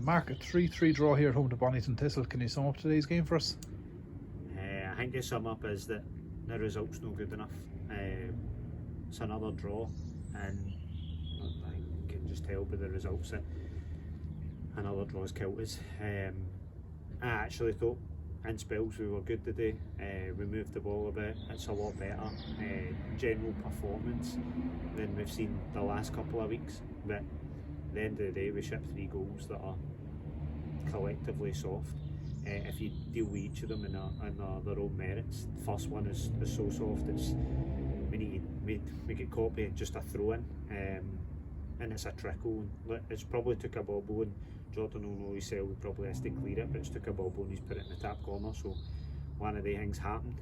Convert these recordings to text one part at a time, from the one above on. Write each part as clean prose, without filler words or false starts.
Mark, a 3-3 draw here at home to Bonnyton Thistle. Can you sum up today's game for us? I think the sum up is that the result's no good enough. It's another draw, and I think you can just tell by the results that another draw's killed us. I actually thought in spells we were good today. We moved the ball a bit. It's a lot better general performance than we've seen the last couple of weeks. But at the end of the day, we shipped 3 goals that are collectively soft. If you deal with each of them in their own merits, the first one is so soft. It's we get caught by just a throw in, and it's a trickle. It's probably took a bobble, and Jordan will know himself. He probably has to clear it, but it's took a bobble and he's put it in the top corner. So one of the things happened.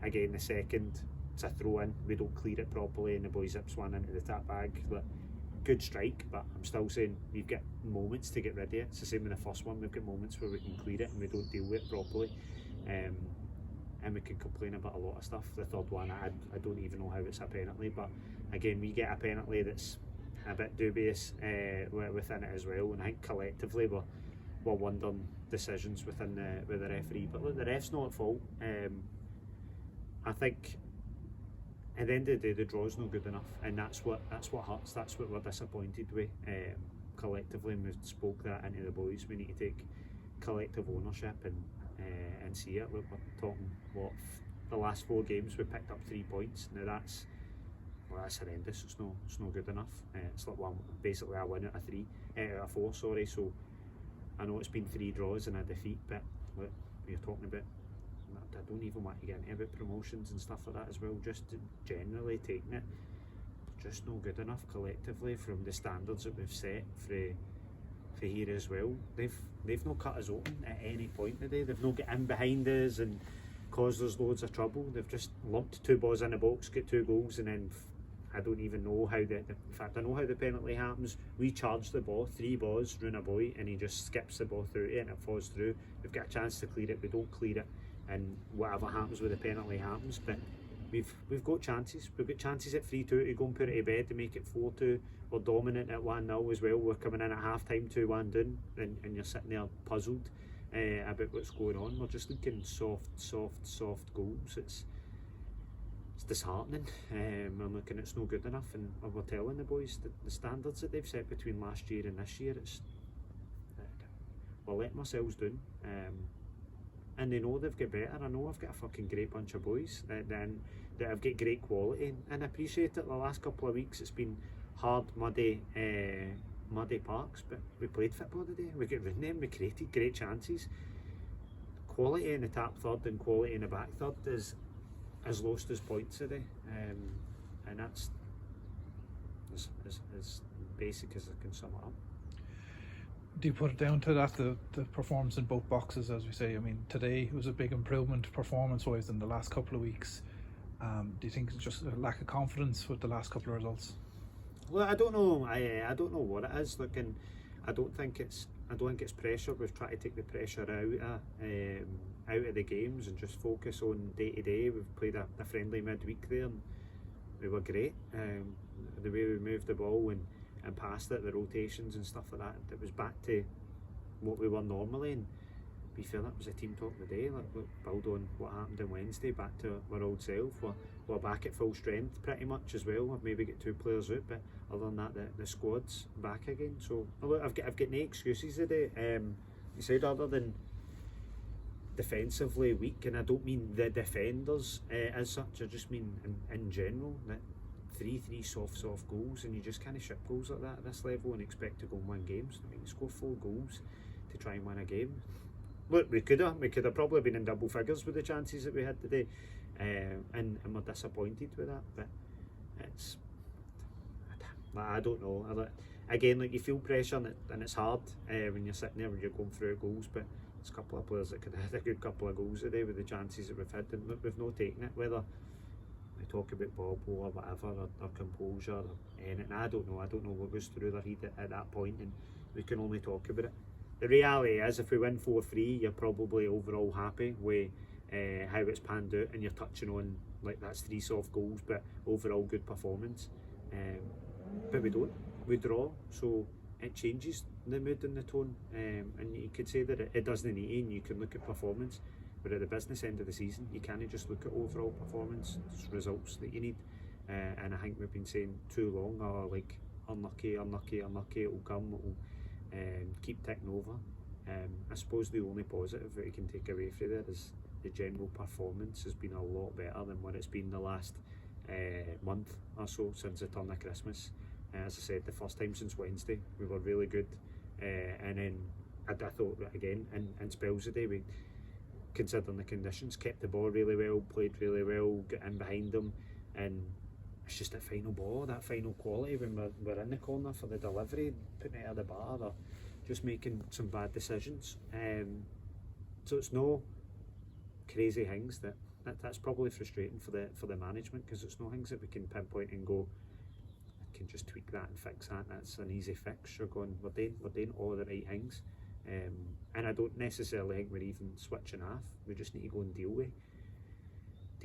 Again, the second, it's a throw in. We don't clear it properly, and the boy zips one into the top bag. Good strike, but I'm still saying we've got moments to get rid of it. It's the same in the first one. We've got moments where we can clear it and we don't deal with it properly, and we can complain about a lot of stuff. The third one, I don't even know how it's a penalty, but again, we get a penalty that's a bit dubious within it as well, and I think collectively we're wondering decisions with the referee. But look, the ref's not at fault. I think at the end of the day, the draw's not good enough, and that's what hurts. That's what we're disappointed with collectively, and we spoke that into the boys. We need to take collective ownership and see it. Look, we're talking the last 4 games we picked up 3 points. Now that's horrendous. It's not good enough. It's like basically a win out of 4. Sorry. So I know it's been 3 draws and a defeat, but look, we're talking about. I don't even want to get into about promotions and stuff like that as well. Just generally taking it, just not good enough collectively from the standards that we've set for here as well. They've not cut us open at any point today. They've not got in behind us and caused us loads of trouble. They've just lumped 2 balls in the box, get 2 goals, and then I don't even know how in fact I know how the penalty happens. We charge the ball, 3 balls, run a boy, and he just skips the ball through it and it falls through. We've got a chance to clear it, we don't clear it, and whatever happens with the penalty happens. But we've got chances. We've got chances at 3-2 to go and put it to bed to make it 4-2. We're dominant at 1-0 as well. We're coming in at half time 2-1 down, and you're sitting there puzzled about what's going on. We're just looking soft goals. It's disheartening. I'm looking, it's no good enough, and we're telling the boys that the standards that they've set between last year and this year, we're letting ourselves down. And they know they've got better. I know I've got a fucking great bunch of boys that have got great quality, and I appreciate it. The last couple of weeks it's been hard, muddy parks, but we played football today. We got rid of them. We created great chances. Quality in the top third and quality in the back third has lost us points today, and that's as basic as I can sum it up. Do you put it down to that, the performance in both boxes, as we say? I mean, today was a big improvement performance-wise than the last couple of weeks. Do you think it's just a lack of confidence with the last couple of results? Well, I don't know. I don't know what it is. Look, and I don't think it's pressure. We've tried to take the pressure out of the games and just focus on day to day. We've played a friendly midweek there, and we were great. The way we moved the ball and past it, the rotations and stuff like that, it was back to what we were normally, and we feel that was a team talk of the day. Like, build on what happened on Wednesday, back to our old self. We're back at full strength pretty much as well. I've maybe got 2 players out, but other than that, the squad's back again. So look, I've got no excuses today. You said other than defensively weak, and I don't mean the defenders as such. I just mean in general that 3-3 soft goals, and you just can't ship goals like that at this level and expect to go and win games. I mean, you score 4 goals to try and win a game. Look, we could have probably been in double figures with the chances that we had today, and we're disappointed with that. But I don't know. Again, like, you feel pressure, and it's hard when you're sitting there when you're going through goals. But there's a couple of players that could have had a good couple of goals today with the chances that we've had, and look, we've not taken it. Whether we talk about Bobo or whatever, or composure or anything, I don't know what goes through their head at that point, and we can only talk about it. The reality is, if we win 4-3, you're probably overall happy with how it's panned out, and you're touching on, like, that's 3 soft goals, but overall good performance. But we don't. We draw. So it changes the mood and the tone, and you could say that it doesn't need to, and you can look at performance, but at the business end of the season you can't just look at overall performance. It's results that you need, and I think we've been saying too long, like unlucky, it'll come, it'll keep ticking over. I suppose the only positive that you can take away from there is the general performance has been a lot better than what it's been the last month or so since the turn of Christmas. As I said, the first time since Wednesday we were really good, and then I thought that again in spells of the day, we, considering the conditions, kept the ball really well, played really well, got in behind them, and it's just that final ball, that final quality when we're in the corner for the delivery, putting it out of the bar, or just making some bad decisions. So it's no crazy things that's probably frustrating for the management, because it's no things that we can pinpoint and go, I can just tweak that and fix that. That's an easy fix. You're going, we're doing all the right things, and I don't necessarily think we're even switching off. We just need to go and deal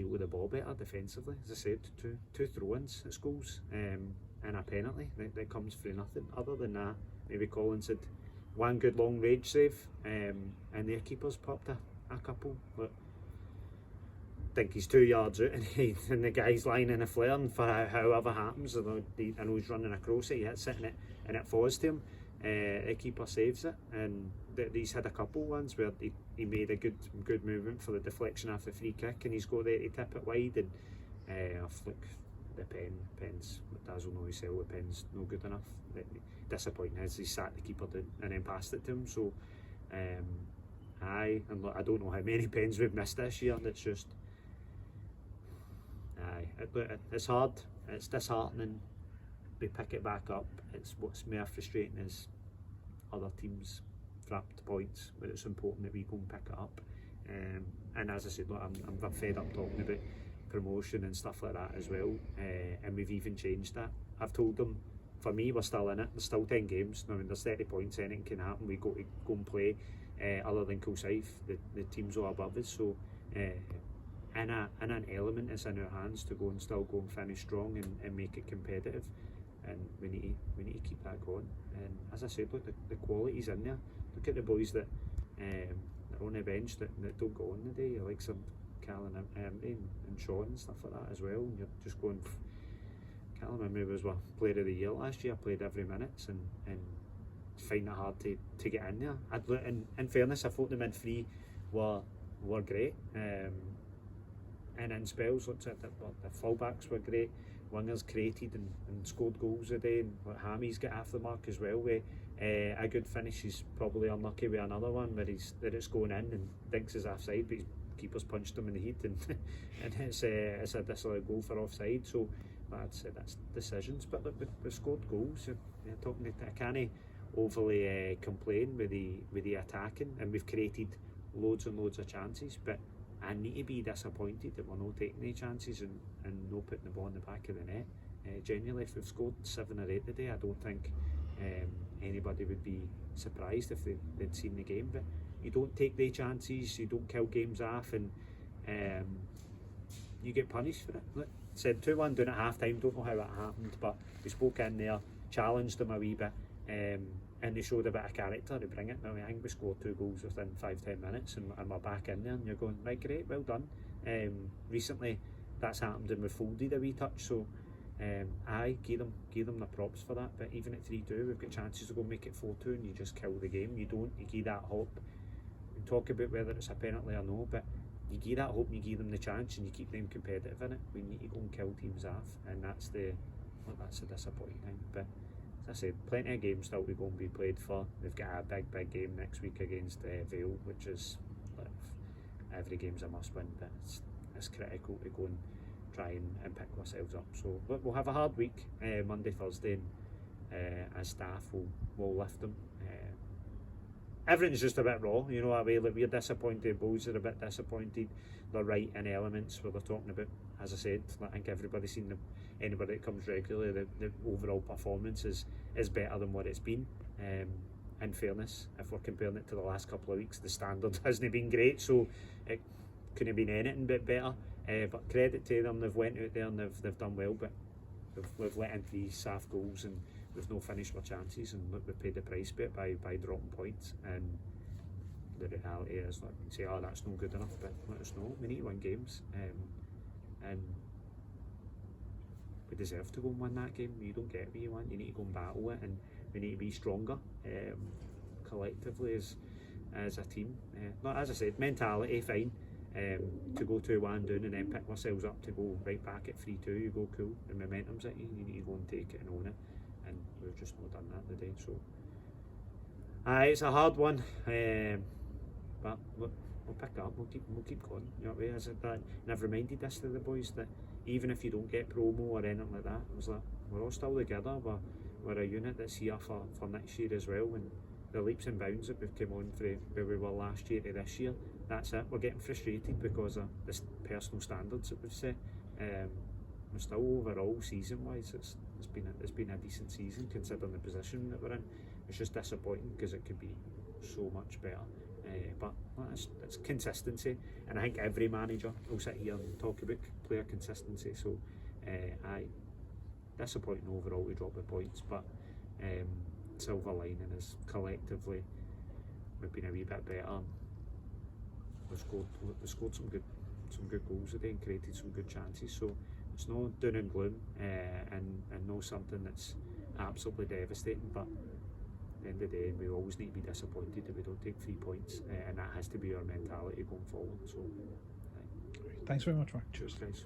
with the ball better defensively. As I said, two throw-ins at goals, and a penalty that comes through nothing. Other than that, maybe Collins had one good long range save, and their keeper's popped a couple, but I think he's 2 yards out, and the guy's lying in a flare, and for however happens, I know he's running across it, he hits it and it falls to him. The keeper saves it, and he's had a couple ones where he made a good movement for the deflection after the free kick, and he's got there to tip it wide, and look, the pen's Dazzle know himself, the pen's no good enough. Disappointing is he sat the keeper down and then passed it to him. So I don't know how many pens we've missed this year, and it's just it's hard, it's disheartening. We pick it back up. It's what's more frustrating is other teams dropped points where it's important that we go and pick it up. And as I said, look, I'm fed up talking about promotion and stuff like that as well, and we've even changed that. I've told them, for me, we're still in it. There's still 10 games. I mean, there's 30 points, anything can happen. We go and play, other than Kilsyth, the teams are above us. So in an element, it's in our hands to still go and finish strong and make it competitive. And we need to keep that going. And as I said, look, the quality's in there. Look at the boys that are on the bench that don't go on the day, like some Callum and Sean and stuff like that as well. And you're just going, Callum Emery was player of the year last year, played every minute, and find it hard to get in there. In fairness, I thought the mid three were great, and in spells, looked at the fullbacks were great. Wingers created and scored goals a day, and Hammy's got half the mark as well with a good finish. He's probably unlucky with another one where it's going in and thinks it's offside, but his keeper's punched him in the heat, and it's a disallowed goal for offside. So that's decisions, but look, we've scored goals. You're talking, I can't overly complain with the attacking, and we've created loads and loads of chances, but I need to be disappointed that we're not taking any chances and not putting the ball in the back of the net. Genuinely, if we've scored 7 or 8 today, I don't think anybody would be surprised if they'd seen the game. But you don't take the chances, you don't kill games off, and you get punished for it. Look, said 2-1 down at half time, don't know how it happened, but we spoke in there, challenged them a wee bit, and they showed a bit of character to bring it. Now, I think we scored 2 goals within 5-10 minutes, and we're back in there, and you're going, right, great, well done. Recently that's happened and we've folded a wee touch, so I give them the props for that. But even at 3-2, we've got chances to go make it 4-2, and you just kill the game. You give that hope. We talk about whether it's a penalty or no, but you give that hope and you give them the chance and you keep them competitive in it. We need to go and kill teams off, and that's the disappointing thing. But as I said, plenty of games still to go and be played for. They've got a big game next week against Vale, which is, every game's a must win, but it's critical to go and try and pick ourselves up. So we'll have a hard week, Monday, Thursday, and as staff we'll lift them. Everything's just a bit raw, you know what I mean? Like, we're disappointed, boys are a bit disappointed. They're right in elements where they're talking about, as I said, I think everybody's seen anybody that comes regularly, the overall performance is better than what it's been. In fairness, if we're comparing it to the last couple of weeks, the standard hasn't been great, so it couldn't have been anything but better. But credit to them, they've went out there and they've done well, but we've let in 3 soft goals, and we've no finished our chances, and look, we've paid the price by dropping points. And the reality is, like, say, oh, that's not good enough, but let us know. We need to win games, and we deserve to go and win that game. You don't get what you want. You need to go and battle it, and we need to be stronger collectively as a team. Like, as I said, mentality fine. To go 2-1 down and then pick ourselves up to go right back at 3-2, you go cool, and momentum's at you. You need to go and take it and own it, and we've just not done that today. So, it's a hard one, but look, we'll pick it up. We'll keep going. You know what I mean? And I've reminded this to the boys that even if you don't get promo or anything like that, it was like, we're all still together. We're a unit that's here for next year as well. And the leaps and bounds that we've come on from where we were last year to this year, that's it. We're getting frustrated because of the personal standards that we've set. We're still overall season wise, it's been a decent season considering the position that we're in. It's just disappointing because it could be so much better. But it's consistency, and I think every manager will sit here and talk about player consistency. So, disappointing overall to drop the points, but silver lining is collectively we've been a wee bit better. We've scored some good goals today and created some good chances. So it's not doom and gloom, and not something that's absolutely devastating. But at the end of the day, we always need to be disappointed if we don't take 3 points, and that has to be our mentality going forward. So, Thanks very much, Mark. Cheers, guys.